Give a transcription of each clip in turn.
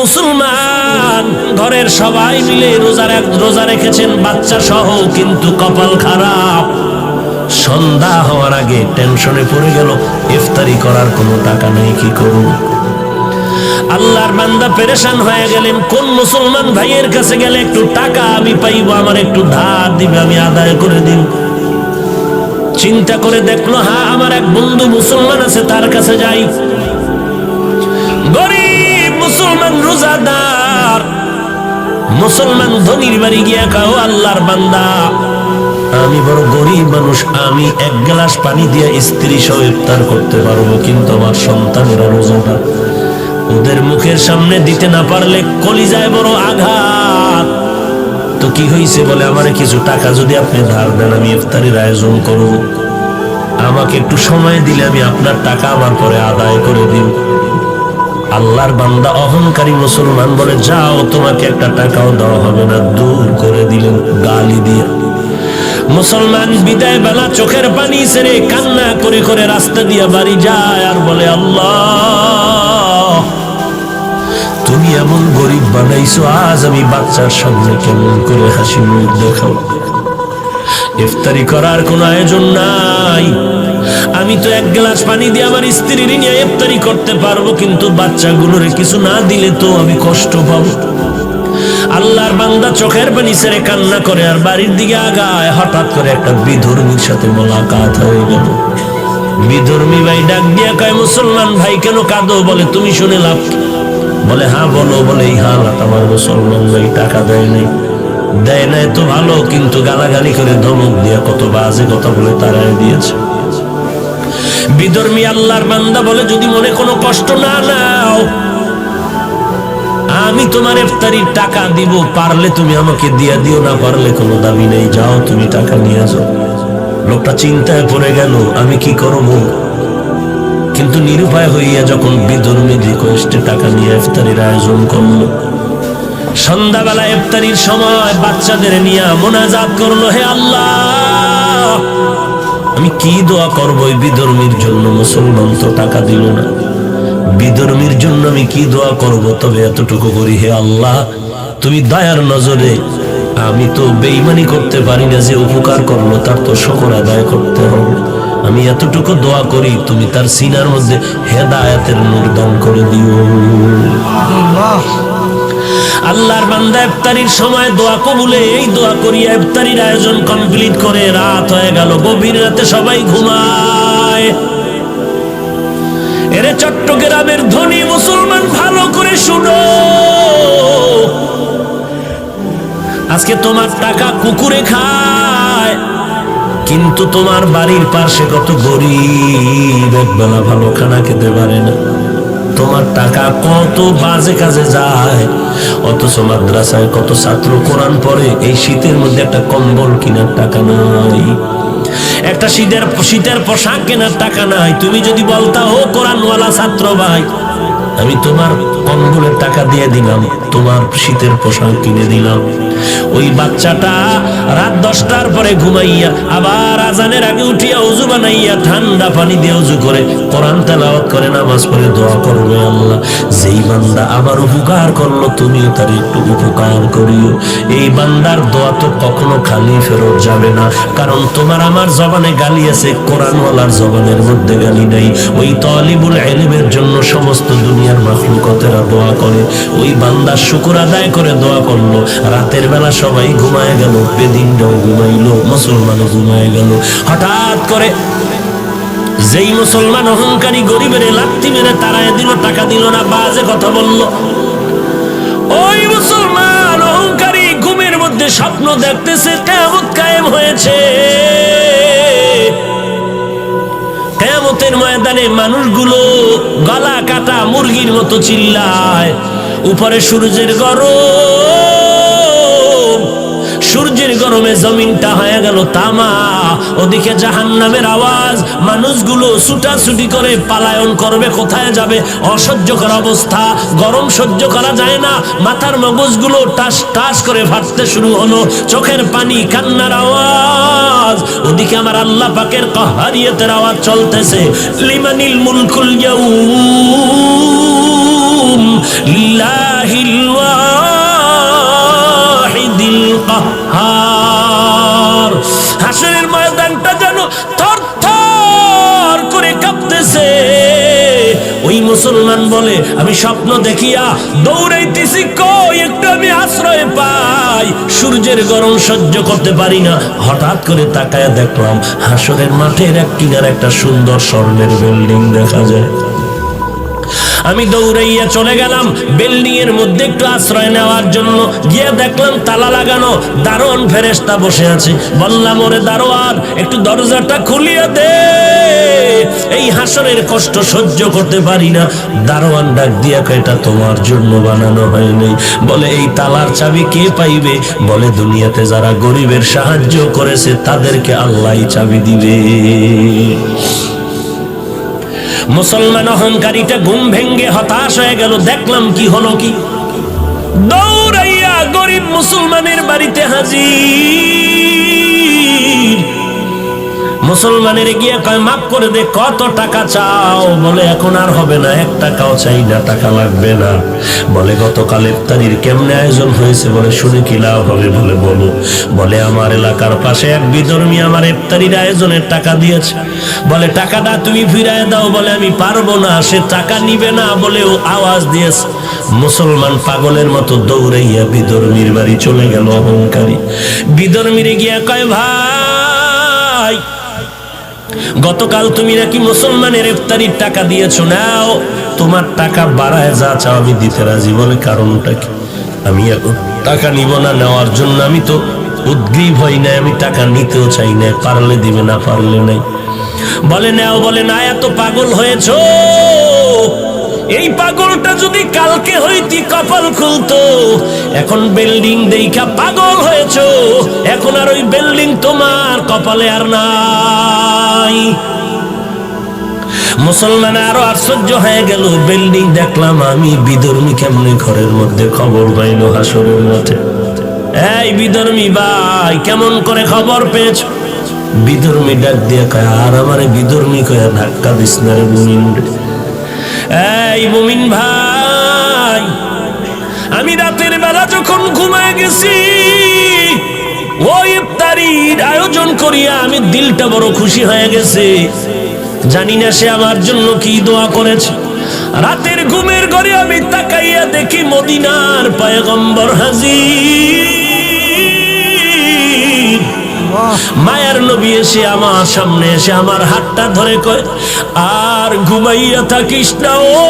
মুসলমান ঘরের সবাই মিলে রোজা রেখেছেন বাচ্চা সহ, কিন্তু কপাল খারাপ। সন্ধ্যা হওয়ার আগে টেনশনে পড়ে গেল, ইফতারি করার কোনো টাকা নেই, কি করব? আল্লাহর বান্দা পেরেশান হয়ে গেলেন, কোন মুসলমান ভাইয়ের কাছে গেলে একটু টাকা আমি পাইব, আমার একটু ধার দিবে, আমি আদায় করে দিব। চিন্তা করে দেখলো, হ্যাঁ আমার এক বন্ধু মুসলমান আছে, তার কাছে যাই। গরিব মুসলমান রোজাদার মুসলমান ধনীর বাড়ি গিয়া কাও, আল্লাহর বান্দা আমি বড় গরিব মানুষ, আমি এক গ্লাস পানি দিয়ে স্ত্রী সহ ইফতার করতে পারবো, কিন্তু আমার সন্তানেরা রোজাদার, ওদের মুখের সামনে দিতে না পারলে কলিজায় বড় আঘাত। তো কি হয়েছে? বলে আমারে কিছু টাকা যদি আপনি ধার দেন, আমি ইফতারির আয়োজন করব, আমাকে একটু সময় দিলে আমি আপনার টাকা আমার পরে আদায় করে দিব। আল্লাহর বান্দা অহংকারী মুসলমান বলে, যাও, তোমাকে একটা টাকাও দেওয়া হবে না। দূর করে দিলেন গালি দিয়ে। মুসলমান বিদায় বেলা চোখের পানি ছেড়ে কান্না করে করে রাস্তা দিয়ে বাড়ি যায় আর বলে, আল্লাহ তুমি এমন গরিব বানাইছো, আজ আমি বাচ্চার সামনে কেমন করে হাসি মুখ দেখাবো? ইফতারি করার কোনো আয়োজন নাই, আমি তো এক গ্লাস পানি দিয়ে আমার স্ত্রীর নিয়ে ইফতারি করতে পারবো, কিন্তু বাচ্চাগুলোরে কিছু না দিলে তো আমি কষ্ট পাবো। আল্লাহর বান্দা চোখের পানি ছেড়ে কান্না করে আর বাড়ির দিকে আগায়। হঠাৎ করে একটা বিধর্মীর সাথে মোলাকাত হয়ে গেল। বিধর্মী ভাই ডাক দিয়া কয়, মুসলমান ভাই কেন কাঁদো? বলে, তুমি শুনে লাভ? বলে, হ্যাঁ বলো। বলে, এই হালাত আমার মুসলমান ভাই টাকা দেয় নাই। দেয় নাই তো ভালো, কিন্তু গালাগালি করে ধমক দিয়া কত বাজে কথা বলে তারাই দিয়েছে। বিধর্মী আল্লাহর বান্দা বলে, যদি মনে কোনো কষ্ট না নাও, আমি তোমার ইফতারির টাকা দিব, পারলে তুমি আমাকে দিয়া দিও, না পারলে কোনো দাবি নেই, যাও তুমি টাকা নিয়ে যাও। লোকটা চিন্তায় পড়ে গেল, আমি কি করব? কিন্তু নিরুপায় হইয়া যখন বিধর্মী রিকোয়েস্টে টাকা নিয়ে ইফতারির আয়োজন করলো, সন্ধ্যাবেলা ইফতারির সময় বাচ্চাদের নিয়ে মোনাজাত করলো, হে আল্লাহ আমি কি দোয়া করবো এই বিধর্মীর জন্য? মুসলমান তো টাকা দিল না, বিধর্মীর জন্য আমি কি দোয়া করব? তবে এতটুকু করি, হে আল্লাহ তুমি দয়ার নজরে, আমি তো বেঈমানি করতে পারি না, যে উপকার করলো তার তো শুকর আদায় করতে হবে। আমি এতটুকু দোয়া করি, তুমি তার সিনার মধ্যে হেদায়েতের নূর দান করে দিও। আল্লাহর বান্দা ইফতারির সময় দোয়া কবুলে এই দোয়া করিয়া ইফতারির আয়োজন কমপ্লিট করে রাত হয়ে গেল। গভীর রাতে সবাই ঘুমায়। এরে চট্টগ্রামের ধনী মুসলমান ভালো করে শুনো, আজকে তোমার টাকা কুকুরে খায়, কিন্তু তোমার বাড়ির পাশে কত গরিব একবেলা ভালো খানা খেতে পারে না। তোমার টাকা কত বাজে কাজে যায়, অথচ মাদ্রাসায় কত ছাত্র কোরআন পড়ে, এই শীতের মধ্যে একটা কম্বল কেনার টাকা নাই, একটা শীতের পোশাক কেনার টাকা নাই। তুমি যদি বলতা, ও কোরআনওয়ালা ছাত্র ভাই, আমি তোমার কম্বলের টাকা দিয়ে দিলাম, তোমার শীতের পোশাক কিনে দিলাম, ওই বাচ্চাটা রাত 10টার পরে ঘুমাইয়া আবার আজানের আগে উঠিয়া ওযু বানাইয়া ঠান্ডা পানি দিয়ে ওযু করে কোরআন তেলাওয়াত করে নামাজ পড়ে দোয়া করবে, আল্লাহ যেই বান্দা আমার উপকার করলো তুমিও তার একটু উপকার করিও। এই বান্দার দোয়া তো কখনো খালি ফেরত যাবে না, কারণ তোমার আমার জবানে গালি আছে, কোরআনওয়ালার জবানের মধ্যে গালি নাই। ওই তালিবুল ইলমের জন্য সমস্ত দুনিয়ার মাখলুকাতেরা দোয়া করে, ওই বান্দা শুকর আদায় করে দোয়া করলো। রাতের বেলা সবাই ঘুমায় গেল, বেদিনটাও ঘুমাইলো, মুসলমানও ঘুমায় গেল। হঠাৎ করে যেই মুসলমান অহংকারী গরিবের লাথি মেরে তাড়ায় দিল, টাকা দিল না, বাজে কথা বলল, ওই মুসলমান অহংকারী ঘুমের মধ্যে স্বপ্ন দেখতেছে কিয়ামত কায়েম হয়েছে। কিয়ামতের ময়দানে মানুষগুলো গলা কাটা মুরগির মতো চিল্লায়, উপরে সূর্যের গরম, সূর্যের গরমে জমিনটা হয়ে গেল তামা, ওদিকে জাহান্নামের আওয়াজ, মানুষগুলো ছুটাছুটি করে পালায়ন করবে, কোথায় যাবে? অসহ্যকর অবস্থা, গরম সহ্য করা যায় না, মাথার মগজগুলো টাস টাস করে ফাটতে শুরু হলো, চোখের পানি, কান্নার আওয়াজ, ওদিকে আমার আল্লাহ পাকের কাহারিয়তের আওয়াজ চলতেছে, লিমানিল মুলকুল ইয়াউম লিল্লাহ লিল্লাহিল ওয়াহিদিল কাহ্হার। হাসরের ময়দানটা যেন থরথর করে কাঁপতেছে। ওই মুসলমান বলে, আমি স্বপ্ন দেখিয়া দৌড়াইতেছি, কই একটু আমি আশ্রয় পাই, সূর্যের গরম সহ্য করতে পারি না। হঠাৎ করে তাকায়া দেখলাম হাসরের মাঠের এক কিনারে একটা সুন্দর স্বর্ণের বিল্ডিং দেখা যায়। আমি দৌড়াইয়া চলে গেলাম বিল্ডিং এর মধ্যে একটু আশ্রয় নেওয়ার জন্য। গিয়ে দেখলাম তালা লাগানো, দারোয়ান ফেরেশতা বসে আছে। বললাম, ওরে দারোয়ান, একটু দরজাটা খুলিয়ে দে, এই হাসরের কষ্ট সহ্য করতে পারি না। দারোয়ান ডাক দিয়া কয়, এটা তোমার জন্য বানানো হয়নি। বলে, এই তালার চাবি কে পাইবে? বলে, দুনিয়াতে যারা গরিবের সাহায্য করেছে তাদেরকে আল্লাহই চাবি দিবে। মুসলমান অহংকারীটা ঘুম ভেঙ্গে হতাশ হয়ে গেল। দেখলাম কি হলো, কি দৌড়াইয়া গরিব মুসলমানের বাড়িতে হাজির। মুসলমানের গিয়ে কয়, মাফ করে দে, কত টাকা চাও? বলে, এখন আর হবে না, 1 টাকাও চাই না, টাকা লাগবে না। বলে, গতকাল ইফতারির কেমনে আয়োজন হয়েছে? বলে, শুনে কি লাভ হবে? বলে, বলো। বলে, আমার এলাকার পাশে এক বিধর্মী আমার ইফতারির আয়োজনের টাকা দিয়েছে। বলে, টাকাটা তুমি ফিরায় দাও। বলে, আমি পারবো না, সে টাকা নিবে না বলে ও আওয়াজ দিয়েছে। মুসলমান পাগলের মতো দৌড়াইয়া বিধর্মীর বাড়ি চলে গেল অহংকারী। বিধর্মীরে গিয়া কয়, ভাই, গতকাল তুমি নাকি মুসলমানের ইফতারির টাকা দিয়েছো, নাও তোমার টাকা বাড়ায় যা চাও আমি দিতে রাজি। বলে, কারণটা কি? আমি এখন টাকা নিব না, নেওয়ার জন্য আমি তো উদ্গ্রীব হই না, আমি টাকা নিতেও চাই না, পারলে দিবে, না পারলে নাই। বলে, নাও। বলে, না, এত পাগল হয়েছো, এই পাগলটা যদি কালকে হইতি কপাল খুলতো। এখন বিল্ডিং দেখা পাগল হয়েছো, এখন আর ওই বিল্ডিং তোমার কপালে আর নাই। মুসলমান আরো আশ্চর্য হয়ে গেল। বিল্ডিং দেখলাম আমি, বিধর্মী কেমনে ঘরের মধ্যে খবর পাইল হাসরের মাঠে? এই বিধর্মী ভাই, কেমন করে খবর পেয়েছ? বিধর্মী ডাক দিয়ে কয়, আর আমারে বিধর্মী কয়া ধাক্কা দিস না রে মুমিন। এই মুমিন ভাই, আমি রাতের বেলা যখন ঘুমায় গেছি, ওই ইফতারির আয়োজন করিয়া আমি দিলটা বড় খুশি হয়ে গেছে। জানি না সে আমার জন্য কি দোয়া করেছে। রাতের ঘুমের ঘরে আমি তাকাইয়া দেখি মদিনার পয়গম্বর হাজির। মায়ার নবী এসে আমার সামনে এসে আমার হাতটা ধরে কয়, আর ঘুমাইয়া থাকিস না, ও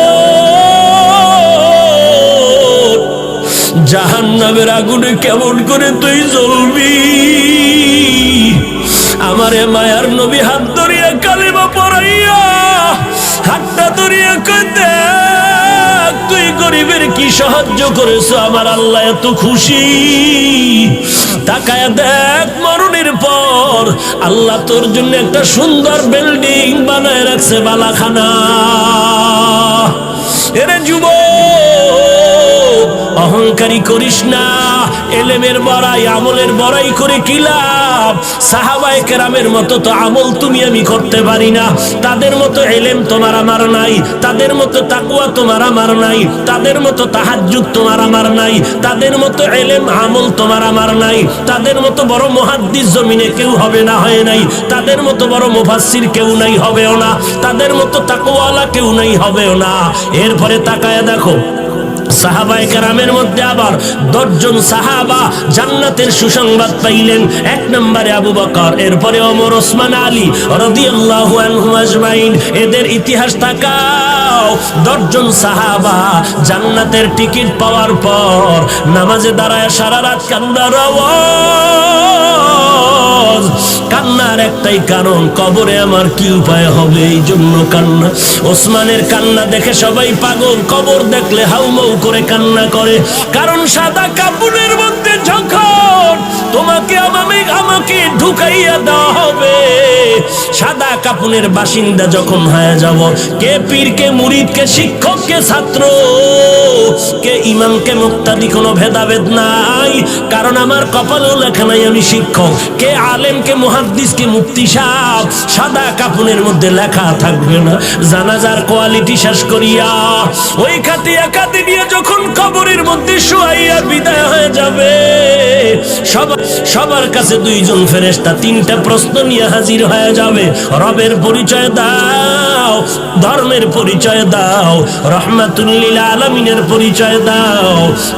জাহান্নামের আগুনে কেমন করে তুই জ্বলবি। আমারে মায়ার নবী হাত ধরিয়া কালিমা পড়াইয়া হাতটা ধরিয়া কয়, দেখ তুই গরিবের কি সাহায্য করেছো, আমার আল্লাহ এত খুশি। তাকায়া দেখ, মরণের পর আল্লাহ তোর জন্য একটা সুন্দর বিল্ডিং বানায় রাখছে, বালাখানা। এরে যুবক, অহংকারী করিস না। এলেমের বড়াই, আমলের বড়াই করে কি লাভ? সাহাবায়ে কেরামের মতো তো আমল তুমি আমি করতে পারি না, তাদের মতো এলেম তোমার আমার নাই, তাদের মতো তাকওয়া তোমার আমার নাই, তাদের মতো তাহাজ্জুদ তোমার আমার নাই, তাদের মতো এলেম আমল তোমার আমার নাই, তাদের মতো বড় মুহাদ্দিস জমিনে কেউ হবে না, হয় নাই, তাদের মতো বড় মুফাসসির কেউ নাই, হবেও না, তাদের মতো তাকওয়াওয়ালা কেউ নাই, হবেও না। এরপরে তাকায়া দেখো, সাহাবায়ে কেরামের মধ্যে আবার 10 জন সাহাবা জান্নাতের সুসংবাদ পাইলেন। 1 নম্বরে আবু বকর, এরপরে ওমর, ওসমান, আলী রাদিয়াল্লাহু আনহুম আজমাইন। এদের ইতিহাস তাকাও। 10 জন সাহাবা জান্নাতের টিকিট পাওয়ার পর নামাজে দাঁড়ায় সারা রাত কান্নার আওয়াজ। কান্নার একটাই কারণ, কবরে আমার কি উপায় হবে, এই জন্য কান্না। ওসমানের কান্না দেখে সবাই পাগল, কবর দেখলে হাউমাউ করে কান্না করে। কারণ সাদা কাপড়ের মধ্যে যখন তোমাকে আমাকে ঢুকাইয়া দেওয়া হবে, সাদা কাপড়ের বাসিন্দা যখন হয়ে যাব, কে পীর, কে মুরিদ, কে শিক্ষক, কে ছাত্র, কে ইমাম, কে মুক্তাদি, কোনো ভেদাভেদ নাই। কারণ আমার কপালেও লেখা নাই আমি শিক্ষক। কে আলেম, কে মুহাদ্দিস, কে মুফতি সাহেব, সাদা কাপড়ের মধ্যে লেখা থাকবে না। জানাজার কোয়ালিটি শেষ করিয়া ওই খাতিয়া কাঁদি নিয়ে যখন কবরের মধ্যে শুয়াইয়া বিদায় হয়ে যাবে, সবার কাছে দুইজন ফেরেশতা তিনটা প্রশ্ন নিয়ে হাজির হয়ে যাবে। রবের পরিচয় দাও, ধর্মের পরিচয় দাও, রহমাতুল লিল আলামিনের পরিচয় দাও।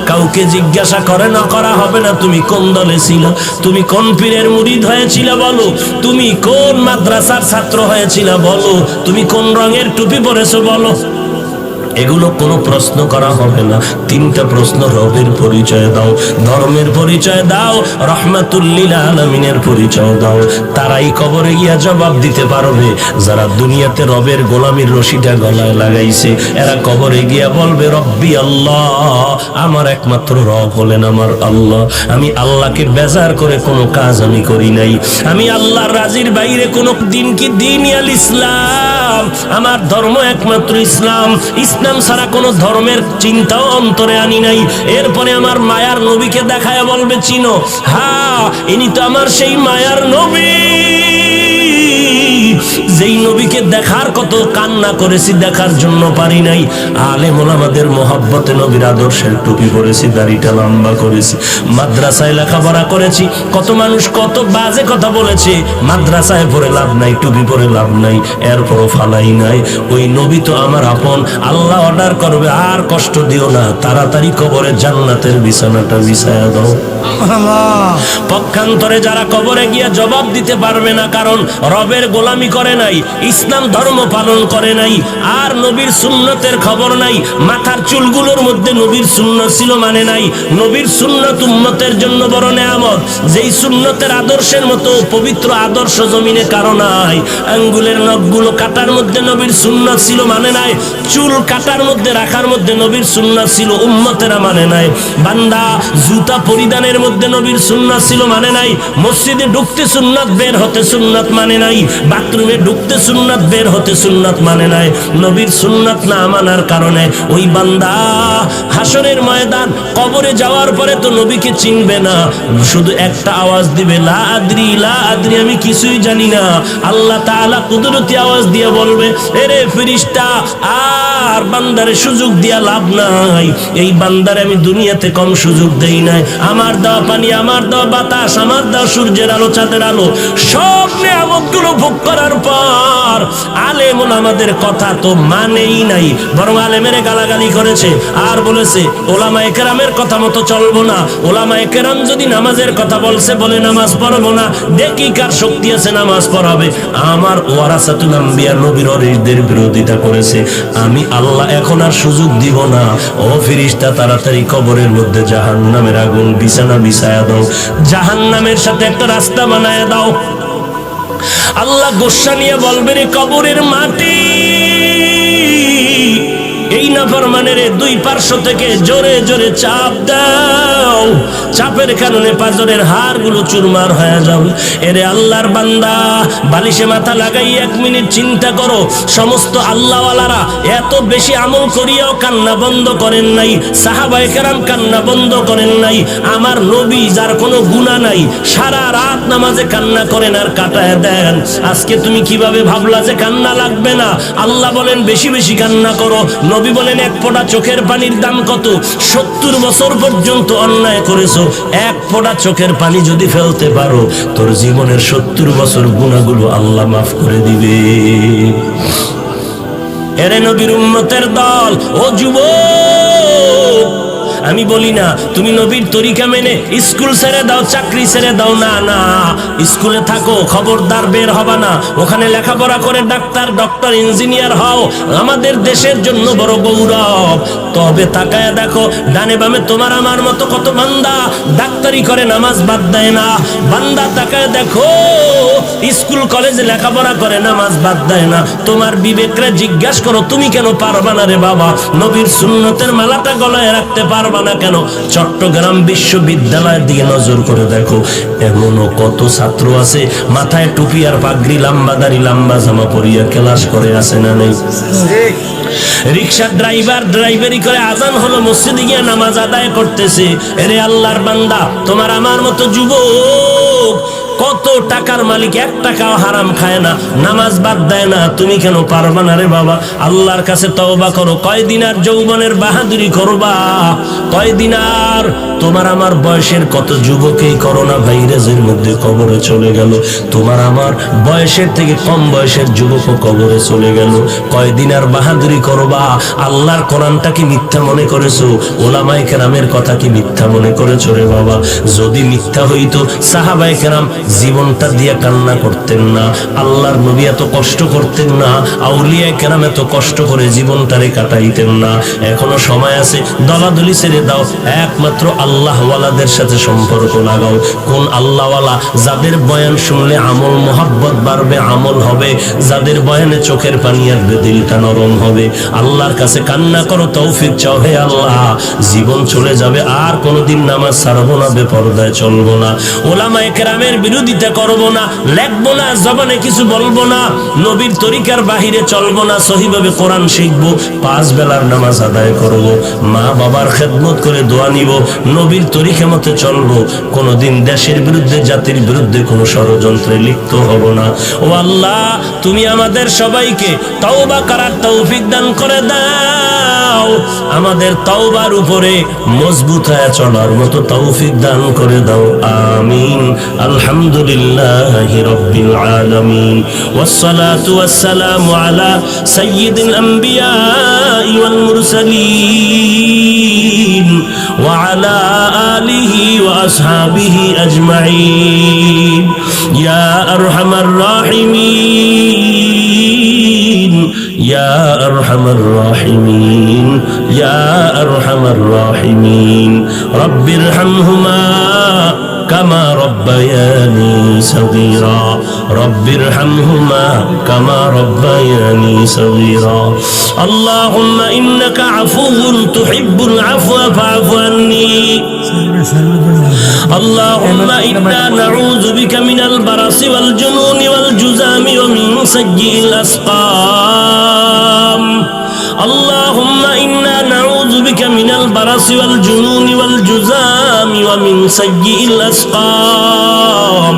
কাউকে জিজ্ঞাসা করে না করা হবে না তুমি কোন দলে ছিল, তুমি কোন পীরের মুরিদ হয়েছিল বলো, তুমি কোন মাদ্রাসার ছাত্র হয়েছিল বলো, তুমি কোন রঙের টুপি পরেছো বলো। এগুলো কোনো প্রশ্ন করা হবে না। তিনটা প্রশ্ন, রবের পরিচয় দাও, ধর্মের পরিচয় দাও, রহমাতুল লিল আলামিনের পরিচয় দাও। তারাই কবরে গিয়া জবাব দিতে পারবে যারা দুনিয়াতে রবের গোলামির রশিটা গলায় লাগাইছে। এরা কবরে গিয়া বলবে রব্বি আল্লাহ, আমার একমাত্র রব হলেন আমার আল্লাহ। আমি আল্লাহকে বেজার করে কোনো কাজ আমি করি নাই, আমি আল্লাহর রাজির বাইরে কোনো দিন কি দিন আল ইসলাম, আমার ধর্ম একমাত্র ইসলাম, ইসলাম ছাড়া কোনো ধর্মের চিন্তাও অন্তরে আনি নাই। এরপরে আমার মায়ার নবীকে দেখায় বলবে চিনো, হ্যাঁ ইনি তো আমার সেই মায়ার নবী, যেই নবীকে দেখার কত কান্না করেছি, দেখার জন্য পারি নাই। আলেম ওলামাদের মহব্বতে নবীর আদর্শের টুপি পরেছি, দাড়িটা লম্বা করেছি, মাদ্রাসায় লেখাপড়া করেছি। কত মানুষ কত বাজে কথা বলেছে, মাদ্রাসায় পড়ে লাভ নাই, টুপি পরে লাভ নাই, এরপরও ফালাই নাই। ওই নবী তো আমার আপন। আল্লাহ অর্ডার করবে আর কষ্ট দিও না, তাড়াতাড়ি কবরে জান্নাতের বিছানাটা বিছায়া দাও। পক্ষান্তরে যারা কবরে গিয়া জবাব দিতে পারবে না, কারণ রবের গোলামি করে নাই, ইসলাম ধর্ম পালন করে নাই, আর নবীর সুন্নতের খবর নাই, মাথার চুলগুলোর মধ্যে নবীর সুন্নত ছিল মানে নাই। নবীর সুন্নত উম্মতের জন্য বড় নেয়ামত, যেই সুন্নতের আদর্শের মতো পবিত্র আদর্শ জমিনে কারো নাই। আঙ্গুলের নখগুলো কাটার মধ্যে নবীর সুন্নত ছিল মানে নাই, চুল কাটার মধ্যে রাখার মধ্যে নবীর সুন্নত ছিল, উম্মতেরা মানে নাই। বান্দা জুতা পরিধানের মধ্যে নবীর সুন্নাত ছিল মানে নাই, মসজিদে ঢুকতে সুন্নাত, বের হতে সুন্নাত মানে নাই, বাথরুমে ঢুকতে সুন্নাত, বের হতে সুন্নাত মানে নাই। নবীর সুন্নাত না মানার কারণে ওই বান্দা হাসরের ময়দান কবরে যাওয়ার পরে তো নবীকে চিনবে না, শুধু একটা আওয়াজ দিবে লা আদরি, লা আদরি, আমি কিছুই জানি না। আল্লাহ তাআলা কুদরতি আওয়াজ দিয়ে বলবে এরে ফেরেশতা, আর বান্দারে সুযোগ দিয়া লাভ নাই, এই বান্দারে আমি দুনিয়াতে কম সুযোগ দেই নাই। আমার দেওয়া পানি, আমার দেওয়া বাতাস, আমার দেওয়া সূর্যের আলো, চাঁদের আলো, সব নিয়ামতগুলো ভোগ করার পর আলেম ওলামাদের কথা তো মানেই নাই, বরং আলেমের গালাগালি করেছে আর বলেছে ওলামায়ে কেরামের কথা মতো চলবো না। ওলামায়ে কেরাম যদি নামাজের কথা বলছে, বলে নামাজ পড়বো না, দেখি কার শক্তি আছে নামাজ পড়াবে। আমার ওয়ারাসাতুল আম্বিয়া নবীর ওয়ারিসদের বিরোধিতা করেছে, আমি আল্লাহ এখন আর সুযোগ দিব না। ও ফেরেশতা, তাড়াতাড়ি কবরের মধ্যে জাহান্নামের আগুন বিছানা বিছায়া দাও, জাহান্নামের সাথে একটা রাস্তা বানায় দাও। আল্লাহ গোসা নিয়ে বলবেন কবরের মাটি এই নাফরমানের দুই পার্শ্ব থেকে জোরে জোরে চাপ দাও, চাপের কারণে পাঁজরের হাড়গুলো চুরমার হয়ে যাবে। এরে আল্লাহর বান্দা, বালিশে মাথা লাগাই 1 মিনিট চিন্তা করো, সমস্ত আল্লাহওয়ালারা এত বেশি আমল করিয়াও কান্না বন্ধ করেন নাই, সাহাবায়ে কেরাম কান্না বন্ধ করেন নাই। আমার নবী যার কোনো গুনাহ নাই, সারা রাত নামাজে কান্না করেন আর কাটায় দেন। আজকে তুমি কিভাবে ভাবলা যে কান্না লাগবে না? আল্লাহ বলেন বেশি বেশি কান্না করো, নবী বলেন 1 ফোঁটা চোখের পানির দাম কত? 70 বছর পর্যন্ত অন্যায় করেছো, 1 ফোঁটা চোখের পানি যদি ফেলতে পারো, তোর জীবনের 70 বছর গুনাহগুলো আল্লাহ মাফ করে দিবে। এরে নবীর উম্মতের দল, ও যুবক, আমি বলি না তুমি নবীর তরিকা মেনে স্কুল ছেড়ে দাও, চাকরি ছেড়ে দাও, না না, স্কুলে থাকো, খবরদার বের হবা না, ওখানে লেখাপড়া করে ডাক্তার, ডক্টর, ইঞ্জিনিয়ার হও, আমাদের দেশের জন্য বড় গৌরব। তবে তাকায় দেখো ডানে বামে তোমার আমার মতো কত বান্দা ডাক্তারি করে নামাজ বাদ দেয় না। বান্দা তাকায় দেখো স্কুল কলেজে লেখাপড়া করে নামাজ বাদ দেয় না। তোমার বিবেকরে জিজ্ঞাসা করো, তুমি কেন পারবা না রে বাবা? নবীর সুন্নতের মালাটা গলায় রাখতে পারবা না কেন? চট্টগ্রাম বিশ্ববিদ্যালয়ের দিকে নজর করে দেখো, এমনও কত ছাত্র আছে মাথায় টুপি আর পাগড়ি, লম্বা দাড়ি, লম্বা জামা পরিয়া ক্লাস করে, আছে না নেই? রিক্সার ড্রাইভার ড্রাইভারি করে, আজান হলো মসজিদে গিয়ে নামাজ আদায় করতেছে। এরে আল্লাহর বান্দা, তোমার আমার মতো যুবক কত টাকার মালিক 1 টাকাও হারাম খায় না, নামাজ বাদ দেয় না, তুমি কেন পারবা না রে বাবা? আল্লাহর কাছে তওবা করো। কয়দিন আর যৌবনের বাহাদুরি করবা? কয়দিন আর? তোমার আমার বয়সের কত যুবক এই করোনা ভাইরাসের মধ্যে কবরে চলে গেল। তোমার আমার বয়সের থেকে কম বয়সের যুবকও কবরে চলে গেল। কয়দিন আর বাহাদুরি করবা? আল্লাহর কোরআনটা কি মিথ্যা মনে করেছো? ওলামায়ে কেরামের কথা কি মিথ্যা মনে করেছো রে বাবা? যদি মিথ্যা হইতো সাহাবায়ে কেরাম জীবনটা দিয়ে কান্না করতেন না, আল্লাহর নবী এত কষ্ট করতেন না, আউলিয়ায়ে কেরাম এত কষ্ট করে জীবনটারে কাটাইতেন না। এখনো সময় আছে, দলাদলি ছেড়ে দাও, একমাত্র আল্লাহওয়ালাদের সাথে সম্পর্ক লাগাও। কোন আল্লাহওয়ালা? যাদের বয়ান শুনলে আমল মোহাব্বত বাড়বে, আমল হবে, যাদের বয়ানে চোখের পানি আসবে, দিলটা নরম হবে। আল্লাহর কাছে কান্না করো, তৌফিক চাও, হে আল্লাহ জীবন চলে যাবে, আর কোনোদিন নামাজ ছাড়বো না, বেপরদায় চলবো না, ওলামায়ে কেরামের বিরোধিতা করবো না, লেখবো না, জবানে কিছু বলবো না, নবীর তরিকার বাহিরে চলবো না, সহিভাবে কোরআন শিখবো, 5 বেলার নামাজ আদায় করবো, মা বাবার খেদমত করে দোয়া নিব, নবীর তরিকা মতে চলবো, কোনোদিন দেশের বিরুদ্ধে জাতির বিরুদ্ধে কোনো ষড়যন্ত্রে লিপ্ত হব না। ও আল্লাহ, তুমি আমাদের সবাইকে তওবা করার তৌফিক দান করে দাও, আমাদের তওবার উপরে মজবুত হয়ে চলার মতো তৌফিক দান করে দাও। আমিন। আলহামদুলিল্লাহি রাব্বিল আলামিন, ওয়াসসালাতু ওয়াসসালামু আলা সাইয়্যিদিল আম্বিয়া ওয়াল মুরসালিন ওয়া আলা আলিহি ওয়া আসহাবিহি আজমাইন। ইয়া আরহামার রাহিমিন, ইয়া আরহামার রাহিমিন, ইয়া আরহামার রাহিমিন। রব্বিরহামহুমা কামা রব্বায়ানি সগীরা, রব্বিরহামহুমা কামা রব্বায়ানি সগীরা। আল্লাহুম্মা ইন্নাকা আফুউন তুহিব্বুল আফওয়া ফা'ফু আন্নী। اللهم إنا نعوذ بك من البرص والجنون والجذام ومن سيء الأسقام. اللهم إنا نعوذ بك من البرص والجنون والجذام ومن سيء الأسقام.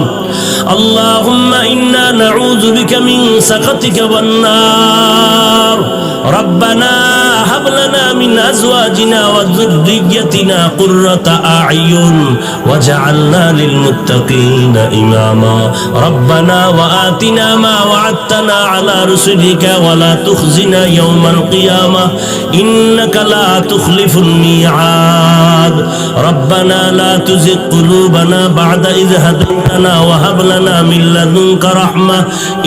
اللهم إنا نعوذ بك من سخطك والنار. ربنا هب لنا من أزواجنا وذريتنا قرة أعين وجعلنا للمتقين إماما. ربنا وآتنا ما وعدتنا على رسلك ولا تخزنا يوم القيامة إنك لا تخلف الميعاد. ربنا لا تزغ قلوبنا بعد إذ هديتنا وهب لنا من لدنك رحمة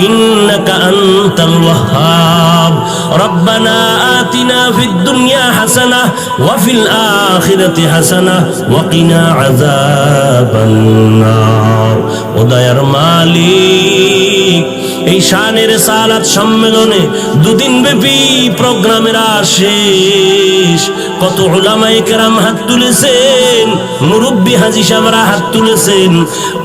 إنك أنت الوهاب. ربنا آتنا في الدنيا حسنة وفي الآخرة حسنة وقنا عذاب النار. ودير মালিক, এই শানের সালাত সম্মেলনে 2 দিন ব্যাপী প্রোগ্রামের শেষ, কত উলামায়ে কেরাম হাত তুলেছেন, মুরব্বী হাজী সাহেবরা হাত তুলেছেন,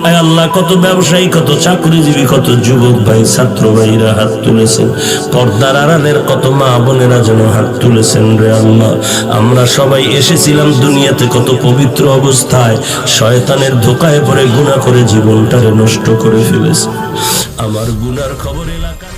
আয় আল্লাহ কত ব্যবসায়ী, কত চাকরিজীবী, কত যুবক ভাই, ছাত্র ভাইরা হাত তুলেছেন, পর্দার আড়ালের কত মা বোনেরা যেন হাত তুলেছেন রে আল্লাহ। আমরা সবাই এসেছিলাম দুনিয়াতে কত পবিত্র অবস্থায়, শয়তানের ধোকায় পড়ে গুনাহ করে জীবনটাকে নষ্ট করে ফেলেছে। আমার গুনার খবর এলাকার